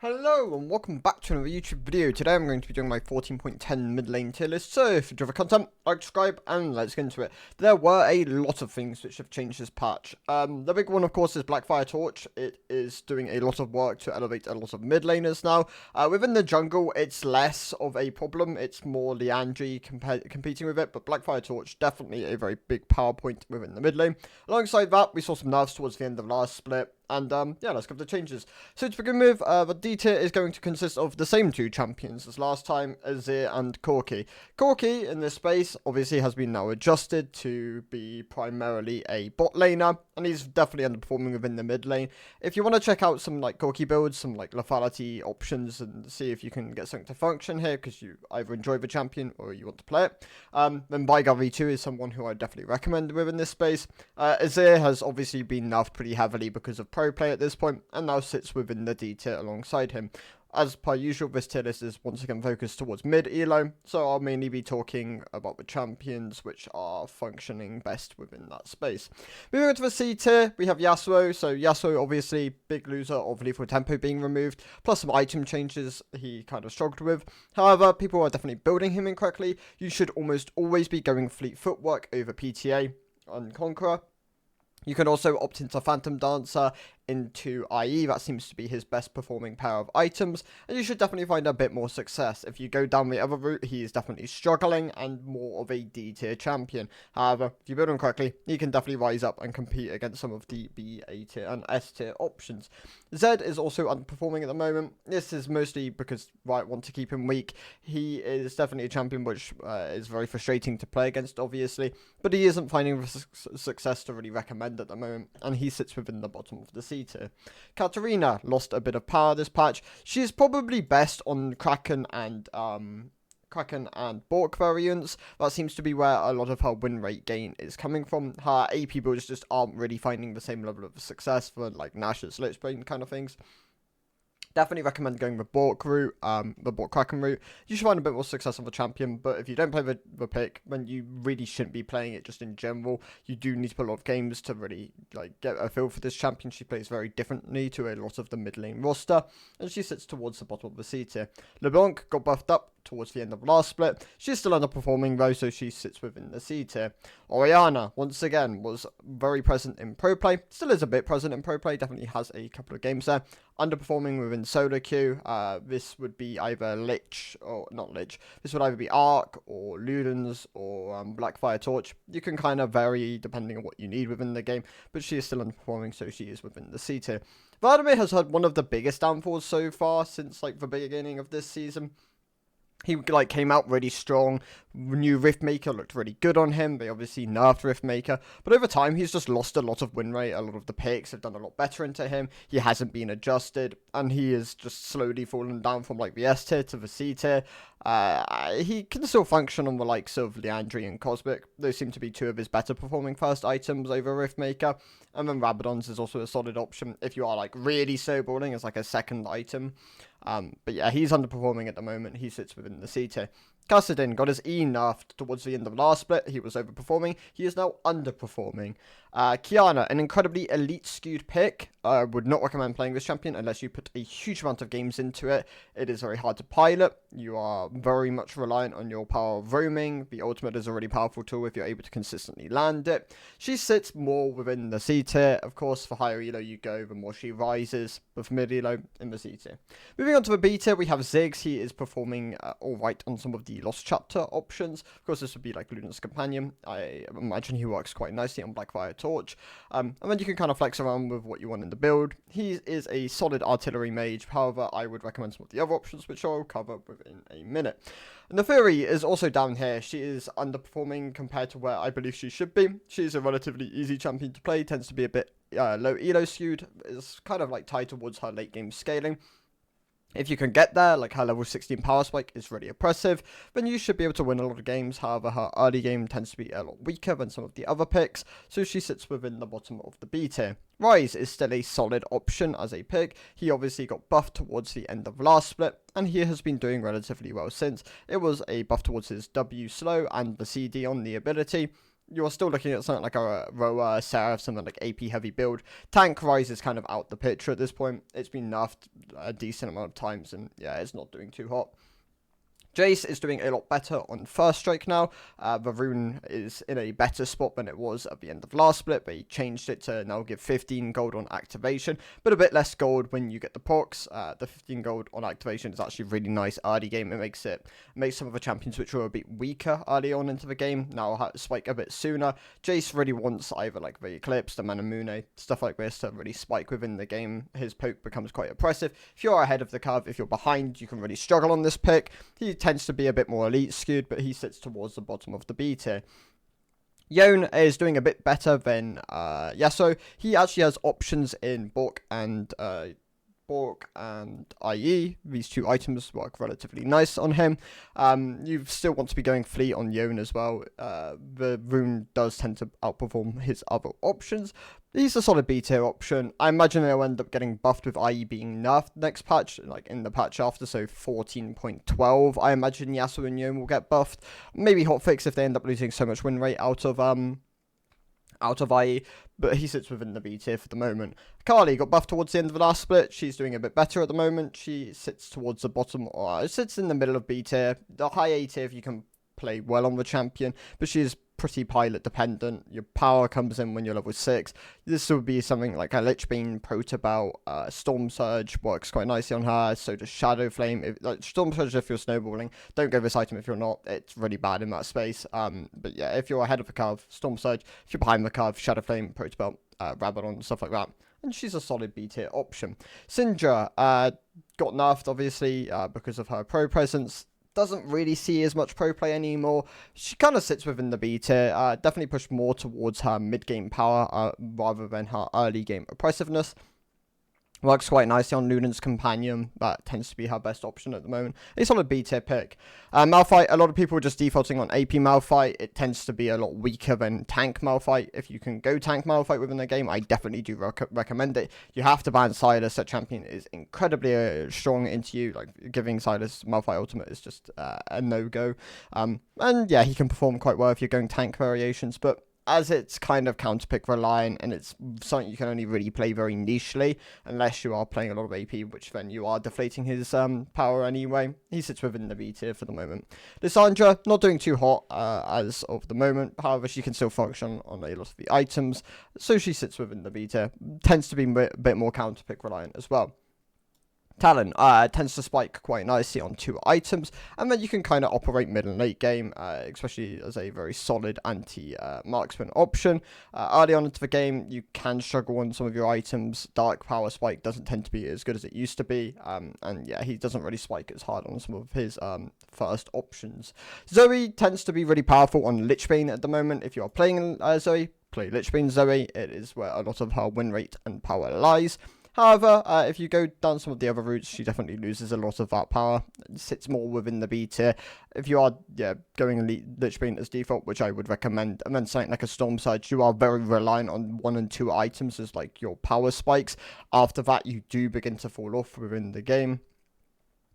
Hello and welcome back to another YouTube video. Today I'm going to be doing my 14.10 mid-lane tier list. So if you enjoy the content, like, subscribe, and let's get into it. There were a lot of things which have changed this patch. The big one, of course, is Blackfire Torch. It is doing a lot of work to elevate a lot of mid laners now. Within the jungle, it's less of a problem. It's more Liandry competing with it, but Blackfire Torch definitely a very big power point within the mid lane. Alongside that, we saw some nerfs towards the end of last split. And, yeah, let's go for the changes. So to begin with, the D tier is going to consist of the same two champions as last time, Azir and Corki. Corki, in this space, obviously has been now adjusted to be primarily a bot laner, and he's definitely underperforming within the mid lane. If you want to check out some, Corki builds, some, lethality options, and see if you can get something to function here, because you either enjoy the champion or you want to play it, then Veigar V2 is someone who I definitely recommend within this space. Azir has obviously been nerfed pretty heavily because of pro play at this point, and now sits within the D tier alongside him. As per usual, this tier list is once again focused towards mid elo, so I'll mainly be talking about the champions which are functioning best within that space. Moving on to the C tier, we have Yasuo. So Yasuo, obviously, big loser of lethal tempo being removed, plus some item changes he kind of struggled with. However, people are definitely building him incorrectly. You should almost always be going fleet footwork over PTA and Conqueror. You can also opt into Phantom Dancer, into IE, that seems to be his best performing pair of items, and you should definitely find a bit more success. If you go down the other route, he is definitely struggling and more of a D tier champion. However, if you build him correctly, he can definitely rise up and compete against some of the B, A tier and S tier options. Zed is also underperforming at the moment. This is mostly because Riot want to keep him weak. He is definitely a champion which is very frustrating to play against, obviously, but he isn't finding the success to really recommend at the moment, and he sits within the bottom of the C tier. Katarina lost a bit of power this patch. She is probably best on Kraken and Bork variants. That seems to be where a lot of her win rate gain is coming from. Her AP builds just aren't really finding the same level of success for like Nash's Slipsbrain kind of things. Definitely recommend going the Bork route, the Bork Kraken route. You should find a bit more success of a champion, but if you don't play the pick, then you really shouldn't be playing it just in general. You do need to play a lot of games to really get a feel for this champion. She plays very differently to a lot of the mid lane roster, and she sits towards the bottom of the C tier. LeBlanc got buffed up towards the end of last split. She's still underperforming though, so she sits within the C tier. Orianna, once again, was very present in pro play. Still is a bit present in pro play, definitely has a couple of games there. Underperforming within solo queue. This would be either Lich, or not Lich. This would either be Arc, or Ludens, or Blackfire Torch. You can kind of vary depending on what you need within the game, but she is still underperforming, so she is within the C tier. Vladimir has had one of the biggest downfalls so far since the beginning of this season. He came out really strong. New Riftmaker looked really good on him. They obviously nerfed Riftmaker, but over time he's just lost a lot of win rate. A lot of the picks have done a lot better into him. He hasn't been adjusted, and he is just slowly falling down from the S tier to the C tier. He can still function on the likes of Liandry and Cosmic. Those seem to be two of his better performing first items over Riftmaker. And then Rabadon's is also a solid option if you are really snowballing as a second item. But yeah, he's underperforming at the moment. He sits within the C tier. Kassadin got his E nerfed towards the end of last split. He was overperforming. He is now underperforming. Kiana, an incredibly elite skewed pick. I would not recommend playing this champion unless you put a huge amount of games into it. It is very hard to pilot. You are very much reliant on your power of roaming. The ultimate is a really powerful tool if you're able to consistently land it. She sits more within the C tier. Of course, for higher elo you go, the more she rises. But for mid elo, in the C tier. Moving on to the B tier, we have Ziggs. He is performing alright on some of the Lost Chapter options. Of course, this would be Luden's Companion. I imagine he works quite nicely on Blackfire Torch. And then you can kind of flex around with what you want in the build. He is a solid artillery mage. However, I would recommend some of the other options, which I'll cover within a minute. And the Fury is also down here. She is underperforming compared to where I believe she should be. She is a relatively easy champion to play. Tends to be a bit low elo skewed. It's kind of tied towards her late game scaling. If you can get there, her level 16 power spike is really oppressive, then you should be able to win a lot of games. However, her early game tends to be a lot weaker than some of the other picks, so she sits within the bottom of the B tier. Ryze is still a solid option as a pick. He obviously got buffed towards the end of last split, and he has been doing relatively well since. It was a buff towards his W slow and the CD on the ability. you're still looking at something like a Roa, Seraph, something like AP heavy build. Tank Rise is kind of out the picture at this point. It's been nerfed a decent amount of times, and yeah, it's not doing too hot. Jace is doing a lot better on first strike now. Varun is in a better spot than it was at the end of last split, but he changed it to now give 15 gold on activation, but a bit less gold when you get the procs. The 15 gold on activation is actually really nice early game. It makes some of the champions which were a bit weaker early on into the game now spike a bit sooner. Jace really wants either like the Eclipse, the Manamune, stuff like this to really spike within the game. His poke becomes quite oppressive. If you're ahead of the curve, if you're behind, you can really struggle on this pick. He tends to be a bit more elite skewed, but he sits towards the bottom of the B tier. Yone is doing a bit better than Yasuo. He actually has options in Bork and IE. These two items work relatively nice on him. You still want to be going Fleet on Yone as well. The rune does tend to outperform his other options. He's a solid B tier option. I imagine they'll end up getting buffed with IE being nerfed next patch, like in the patch after, so 14.12. I imagine Yasuo and Yone will get buffed. Maybe hotfix if they end up losing so much win rate out of IE, but he sits within the B tier for the moment. Kali got buffed towards the end of the last split. She's doing a bit better at the moment. She sits towards the bottom, or sits in the middle of B tier. The high A tier if you can play well on the champion, but she is pretty pilot dependent. Your power comes in when you're level 6. This would be something like a Lich Bane, Protobelt, Storm Surge works quite nicely on her, so does Shadow Flame. Storm Surge if you're snowballing, don't go this item if you're not, it's really bad in that space. But yeah, if you're ahead of the curve, Storm Surge. If you're behind the curve, Shadow Flame, Protobelt, Rabadon, stuff like that. And she's a solid B tier option. Syndra got nerfed obviously because of her pro presence. Doesn't really see as much pro play anymore. She kind of sits within the B tier. Definitely push more towards her mid-game power rather than her early game oppressiveness. Works quite nicely on Lunen's Companion. That tends to be her best option at the moment. A solid B tier pick. Malphite, a lot of people are just defaulting on AP Malphite. It tends to be a lot weaker than tank Malphite. If you can go tank Malphite within the game, I definitely do recommend it. You have to ban Silas. That champion is incredibly strong into you. Like, giving Silas Malphite ultimate is just a no-go. And yeah, he can perform quite well if you're going tank variations, but as it's kind of counterpick reliant and it's something you can only really play very nichely unless you are playing a lot of AP, which then you are deflating his power anyway. He sits within the B tier for the moment. Lissandra, not doing too hot as of the moment. However, she can still function on a lot of the items, so she sits within the B tier. Tends to be a bit more counterpick reliant as well. Talon tends to spike quite nicely on 2 items, and then you can kind of operate mid and late game, especially as a very solid anti-marksman option. Early on into the game, you can struggle on some of your items. Dark Power Spike doesn't tend to be as good as it used to be, and yeah, he doesn't really spike as hard on some of his first options. Zoe tends to be really powerful on Lich Bane at the moment. If you are playing Zoe, play Lich Bane Zoe. It is where a lot of her win rate and power lies. However, if you go down some of the other routes, she definitely loses a lot of that power. It sits more within the B tier. If you are going Lich Bane as default, which I would recommend, and then something like a Storm Surge, you are very reliant on 1 and 2 items as like your power spikes. After that, you do begin to fall off within the game.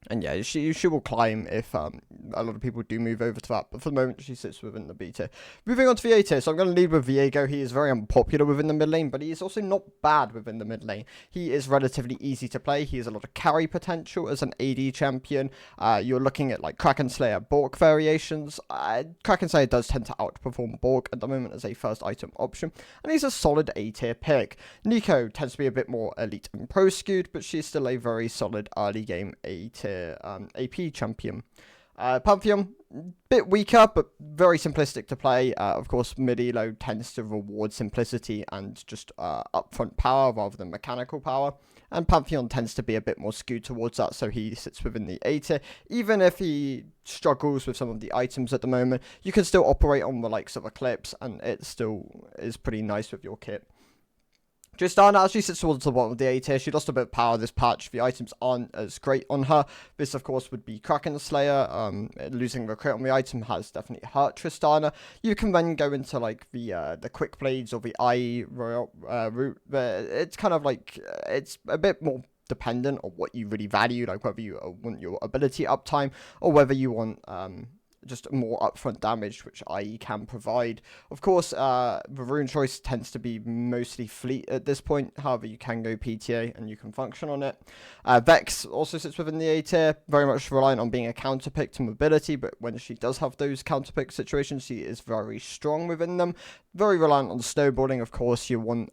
And yeah, she will climb if a lot of people do move over to that. But for the moment, she sits within the B tier. Moving on to the A tier. So I'm going to lead with Viego. He is very unpopular within the mid lane, but he is also not bad within the mid lane. He is relatively easy to play. He has a lot of carry potential as an AD champion. You're looking at like Kraken Slayer, Bork variations. Kraken Slayer does tend to outperform Bork at the moment as a first item option. And he's a solid A tier pick. Nico tends to be a bit more elite and pro skewed, but she's still a very solid early game A tier AP champion. Pantheon, bit weaker, but very simplistic to play. Of course, mid-elo tends to reward simplicity and just upfront power rather than mechanical power. And Pantheon tends to be a bit more skewed towards that, so he sits within the A tier. Even if he struggles with some of the items at the moment, you can still operate on the likes of Eclipse, and it still is pretty nice with your kit. Tristana actually sits towards the bottom of the A tier. She lost a bit of power this patch. The items aren't as great on her. This, of course, would be Kraken Slayer. Losing the crit on the item has definitely hurt Tristana. You can then go into like the Quick Blades or the IE route. It's kind of like it's a bit more dependent on what you really value, like whether you want your ability uptime or whether you want just more upfront damage, which IE can provide. Of course, the rune choice tends to be mostly fleet at this point. However, you can go PTA and you can function on it. Vex also sits within the A tier, very much reliant on being a counter pick to mobility, but when she does have those counter pick situations, she is very strong within them. Very reliant on snowballing. Of course, you want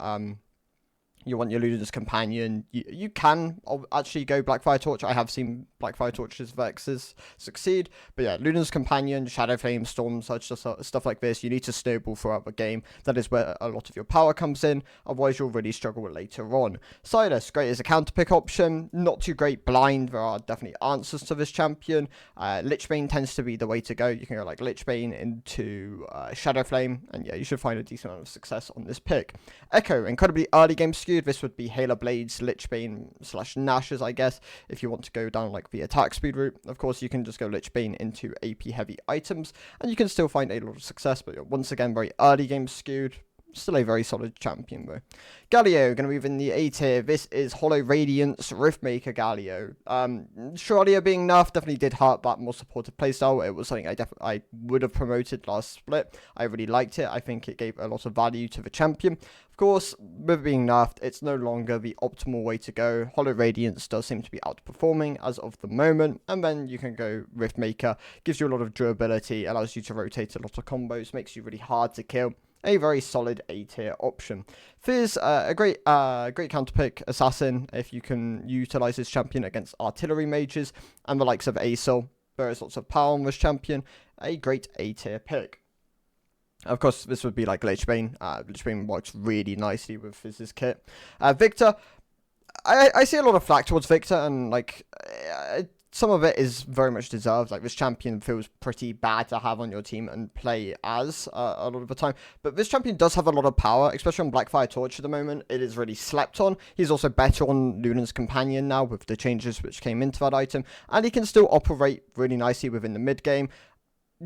your Luden's Companion. You can actually go Blackfire Torch. I have seen Blackfire Torch's Vexes succeed. But yeah, Luden's Companion, Shadow Flame, Storm Surge, stuff like this. You need to snowball throughout the game. That is where a lot of your power comes in. Otherwise, you'll really struggle later on. Silas, great as a counter pick option. Not too great blind. There are definitely answers to this champion. Lichbane tends to be the way to go. You can go like Lichbane into Shadow Flame. And yeah, you should find a decent amount of success on this pick. Echo, incredibly early game skewed. This would be Halo Blades, Lichbane / Nashes, I guess, if you want to go down like the attack speed route. Of course, you can just go Lichbane into AP heavy items, and you can still find a lot of success, but once again, very early game skewed. Still a very solid champion, though. Galio, going to move in the A tier. This is Hollow Radiance Riftmaker Galio. Shrodia being nerfed definitely did hurt that more supportive playstyle. It was something I would have promoted last split. I really liked it. I think it gave a lot of value to the champion. Of course, with it being nerfed, it's no longer the optimal way to go. Hollow Radiance does seem to be outperforming as of the moment. And then you can go Riftmaker. Gives you a lot of durability, allows you to rotate a lot of combos, makes you really hard to kill. A very solid A tier option. Fizz, a great counter pick assassin if you can utilize his champion against artillery mages and the likes of Asol. There is lots of power on this champion. A great A tier pick. Of course, this would be like Lichbane. Lichbane works really nicely with Fizz's kit. Victor, I see a lot of flack towards Victor, and like some of it is very much deserved. Like, this champion feels pretty bad to have on your team and play as a lot of the time. But this champion does have a lot of power, especially on Blackfire Torch at the moment. It is really slept on. He's also better on Luden's Companion now with the changes which came into that item. And he can still operate really nicely within the mid game.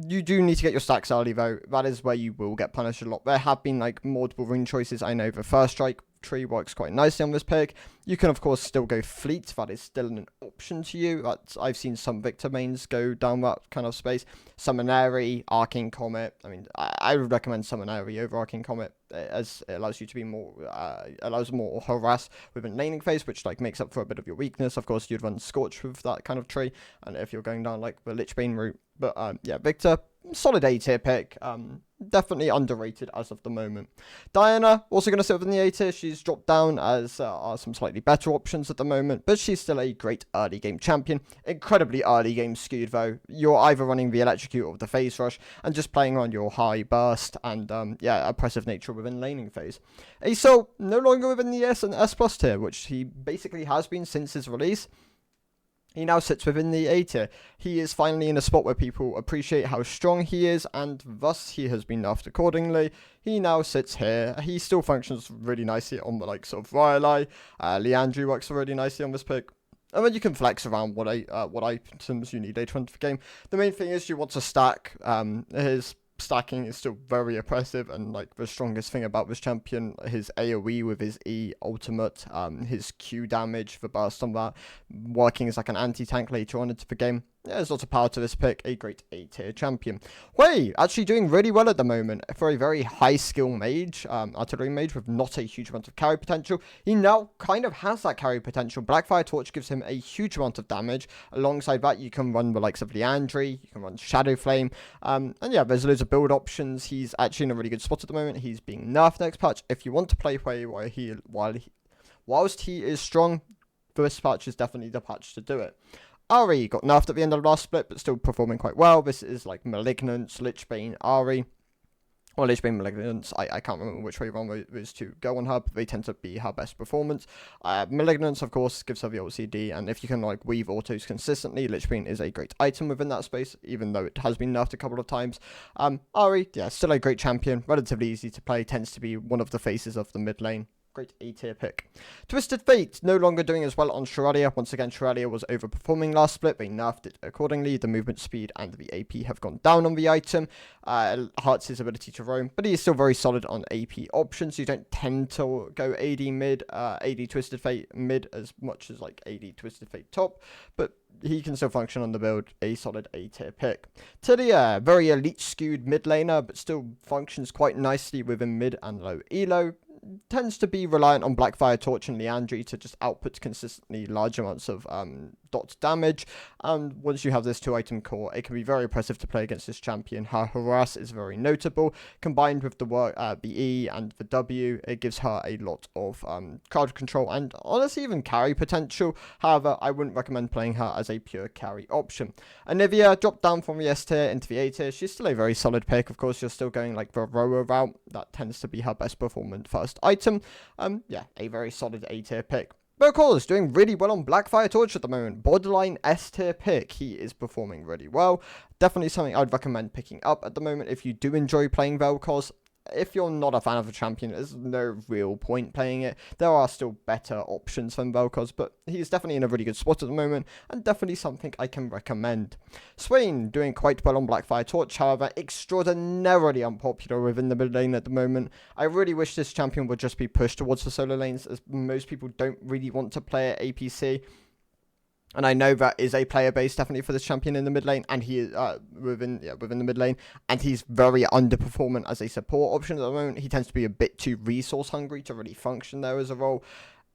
You do need to get your stacks early, though. That is where you will get punished a lot. There have been like multiple rune choices. I know the First Strike tree works quite nicely on this pick. You can, of course, still go Fleet. That is still an option to you. I've seen some Victor mains go down that kind of space. Summonary, Arcane Comet. I mean, I would recommend Summonary over Arcane Comet, as it allows you to be more, allows more harass within laning phase, which like makes up for a bit of your weakness. Of course, you'd run Scorch with that kind of tree, and if you're going down like the Lichbane route. But yeah, Victor, solid A tier pick. Definitely underrated as of the moment. Diana, also going to sit within the A tier. She's dropped down as are some slightly better options at the moment, but she's still a great early game champion. Incredibly early game skewed, though. You're either running the Electrocute or the Phase Rush and just playing on your high burst and yeah, oppressive nature within laning phase. Asol, no longer within the S and S plus tier, which he basically has been since his release. He now sits within the A tier. He is finally in a spot where people appreciate how strong he is, and thus he has been nerfed accordingly. He now sits here. He still functions really nicely on the likes of Rylai. Leandry works really nicely on this pick. And then you can flex around what items you need later on in the game. The main thing is you want to stack. His stacking is still very oppressive, and like the strongest thing about this champion, his AoE with his E ultimate, his Q damage, the burst on that, working as like an anti-tank later on into the game. Yeah, there's lots of power to this pick. A great A tier champion. Wei, actually doing really well at the moment for a very high skill mage, artillery mage with not a huge amount of carry potential. He now kind of has that carry potential. Blackfire Torch gives him a huge amount of damage. Alongside that, you can run the likes of Leandry, you can run Shadow Flame, and yeah, there's loads of build options. He's actually in a really good spot at the moment. He's being nerfed next patch. If you want to play Wei whilst he is strong, this patch is definitely the patch to do it. Ahri got nerfed at the end of the last split, but still performing quite well. This is like Malignance, Lichbane, Ahri. Or Lichbane, Malignance. I can't remember which way one was to go on her, but they tend to be her best performance. Malignance, of course, gives her the LCD, and if you can like weave autos consistently, Lichbane is a great item within that space, even though it has been nerfed a couple of times. Ahri, yeah, still a great champion, relatively easy to play, tends to be one of the faces of the mid lane. great A tier pick. Twisted Fate, no longer doing as well on Shrelia. Once again, Shrelia was overperforming last split. They nerfed it accordingly. The movement speed and the AP have gone down on the item. Hurts his ability to roam, but he is still very solid on AP options. You don't tend to go AD mid, AD Twisted Fate mid as much as like AD Twisted Fate top, but he can still function on the build, a solid A tier pick. Tilia, very elite skewed mid laner, but still functions quite nicely within mid and low elo. Tends to be reliant on Blackfire Torch and Liandry to just output consistently large amounts of dot damage. And once you have this 2-item core, it can be very impressive to play against this champion. Her harass is very notable. Combined with the E and the W, it gives her a lot of crowd control and honestly even carry potential. However, I wouldn't recommend playing her as a pure carry option. Anivia dropped down from the S tier into the A tier. She's still a very solid pick. Of course, you're still going like the rower route. That tends to be her best performance first item. Yeah, a very solid A tier pick. But of course, doing really well on Blackfire Torch at the moment. Borderline S tier pick. He is performing really well. Definitely something I'd recommend picking up at the moment if you do enjoy playing Vel'Koz. If you're not a fan of the champion, there's no real point playing it. There are still better options than Vel'Koz, but he's definitely in a really good spot at the moment, and definitely something I can recommend. Swain, doing quite well on Blackfire Torch, however, extraordinarily unpopular within the mid lane at the moment. I really wish this champion would just be pushed towards the solo lanes, as most people don't really want to play at APC. And I know that is a player base definitely for this champion in the mid lane, and he is within the mid lane, and he's very underperforming as a support option at the moment. He tends to be a bit too resource hungry to really function there as a role.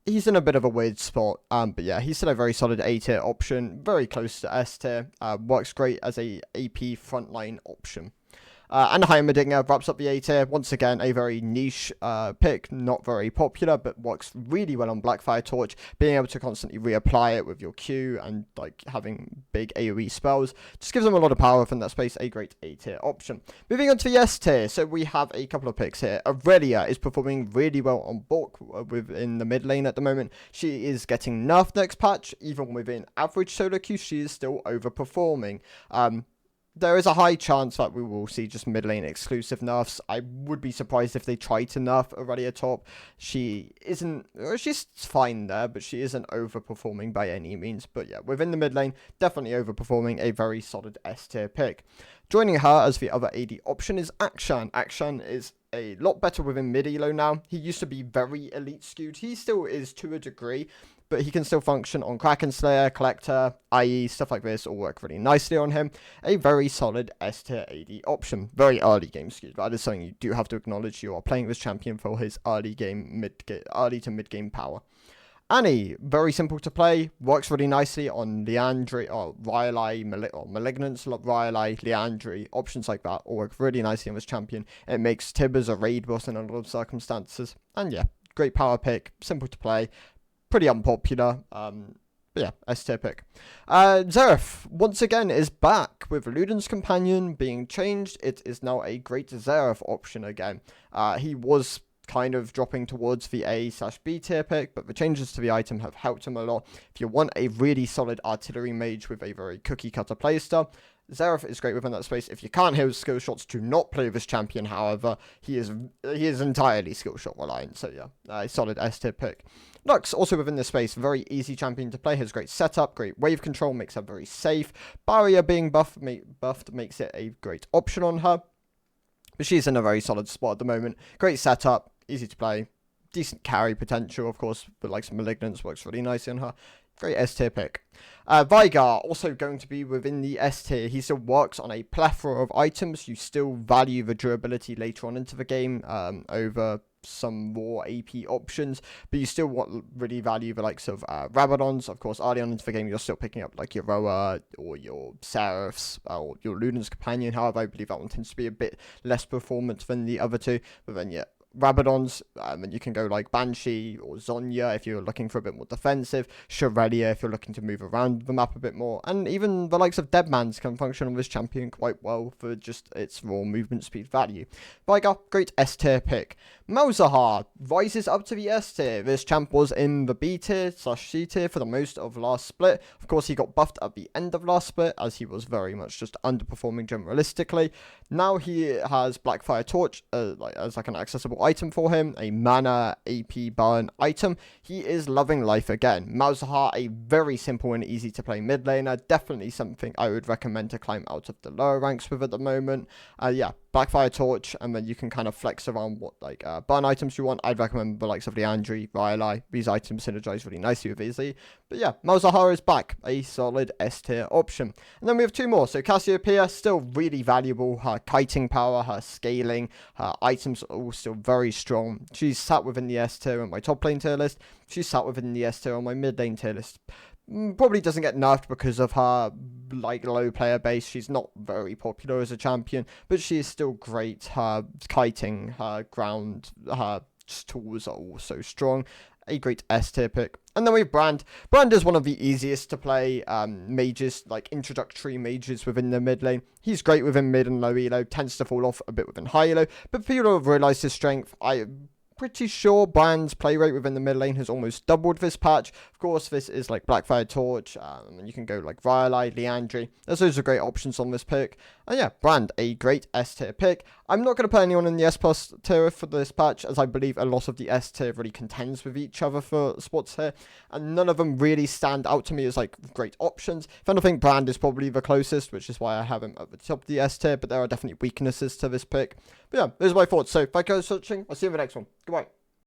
He's in a bit of a weird spot, but yeah, he's still a very solid A tier option, very close to S tier. Works great as a AP frontline option. And Heimerdinger wraps up the A tier. Once again, a very niche pick, not very popular, but works really well on Blackfire Torch. Being able to constantly reapply it with your Q and like having big AoE spells just gives them a lot of power from that space. A great A tier option. Moving on to the S tier, so we have a couple of picks here. Aurelia is performing really well on Bork within the mid lane at the moment. She is getting nerfed next patch. Even within average solo queue, she is still overperforming. There is a high chance that we will see just mid lane exclusive nerfs. I would be surprised if they try to nerf Aurelia top. She's fine there, but she isn't overperforming by any means. But yeah, within the mid lane, definitely overperforming, a very solid S tier pick. Joining her as the other AD option is Akshan. Akshan is a lot better within mid elo now. He used to be very elite skewed. He still is to a degree, but he can still function on Kraken Slayer, Collector, IE, stuff like this, all work really nicely on him. A very solid S tier AD option. Very early game skewed. That is something you do have to acknowledge. You are playing this champion for his early to mid game power. Annie, very simple to play, works really nicely on Liandry, or Rylai, Malignance, Rylai, Liandry, options like that all work really nicely on this champion. It makes Tibbers a raid boss in a lot of circumstances. And yeah, great power pick, simple to play, pretty unpopular. But yeah, S tier pick. Xerath, once again, is back with Luden's Companion being changed. It is now a great Xerath option again. He was kind of dropping towards the A/B tier pick, but the changes to the item have helped him a lot. If you want a really solid artillery mage with a very cookie cutter playstyle, Xerath is great within that space. If you can't hear his skill shots, do not play this champion. However, he is entirely skill shot reliant. So yeah, a solid S tier pick. Lux, also within this space, very easy champion to play. Has great setup, great wave control, makes her very safe. Barrier being buffed makes it a great option on her. But she's in a very solid spot at the moment. Great setup, easy to play, decent carry potential, of course, but like some Malignance works really nicely on her. Great S tier pick. Veigar, also going to be within the S tier. He still works on a plethora of items. You still value the durability later on into the game over some more AP options, but you still really value the likes of Rabadons. Of course, early on into the game, you're still picking up like your Roa or your Seraphs or your Luden's Companion. However, I believe that one tends to be a bit less performance than the other two, but then yeah, Rabadons, and you can go like Banshee or Zonya if you're looking for a bit more defensive, Shorelia if you're looking to move around the map a bit more, and even the likes of Deadmans can function on this champion quite well for just its raw movement speed value. Veigar, great S tier pick. Malzahar rises up to the S tier. This champ was in the B tier / C tier for the most of last split. Of course, he got buffed at the end of last split as he was very much just underperforming generalistically. Now he has Blackfire Torch as like an accessible item for him, a mana AP burn item. He is loving life again. Malzahar, a very simple and easy to play mid laner, definitely something I would recommend to climb out of the lower ranks with at the moment. Yeah, Blackfire Torch, and then you can kind of flex around what burn items you want. I'd recommend the likes of Liandry, Rylai. These items synergize really nicely with Izzy. But yeah, Malzahar is back, a solid S tier option. And then we have two more. So Cassiopeia, still really valuable. Her kiting power, her scaling, her items are all still very strong. She's sat within the S tier on my top lane tier list. She's sat within the S tier on my mid lane tier list. Probably doesn't get nerfed because of her low player base. She's not very popular as a champion, but she is still great. Her kiting, her ground, her tools are also strong. A great S tier pick. And then we have Brand. Brand is one of the easiest to play mages, like introductory mages within the mid lane. He's great within mid and low elo, tends to fall off a bit within high elo, but people have realized his strength. Pretty sure Brand's play rate within the mid lane has almost doubled this patch. Of course, this is like Blackfire Torch, and you can go like Rylai, Liandry. There's loads of great options on this pick. And yeah, Brand, a great S tier pick. I'm not going to put anyone in the S plus tier for this patch, as I believe a lot of the S tier really contends with each other for spots here, and none of them really stand out to me as like great options. If anything, Brand is probably the closest, which is why I have him at the top of the S tier, but there are definitely weaknesses to this pick. But yeah, those are my thoughts. So thank you guys for watching. I'll see you in the next one. Goodbye.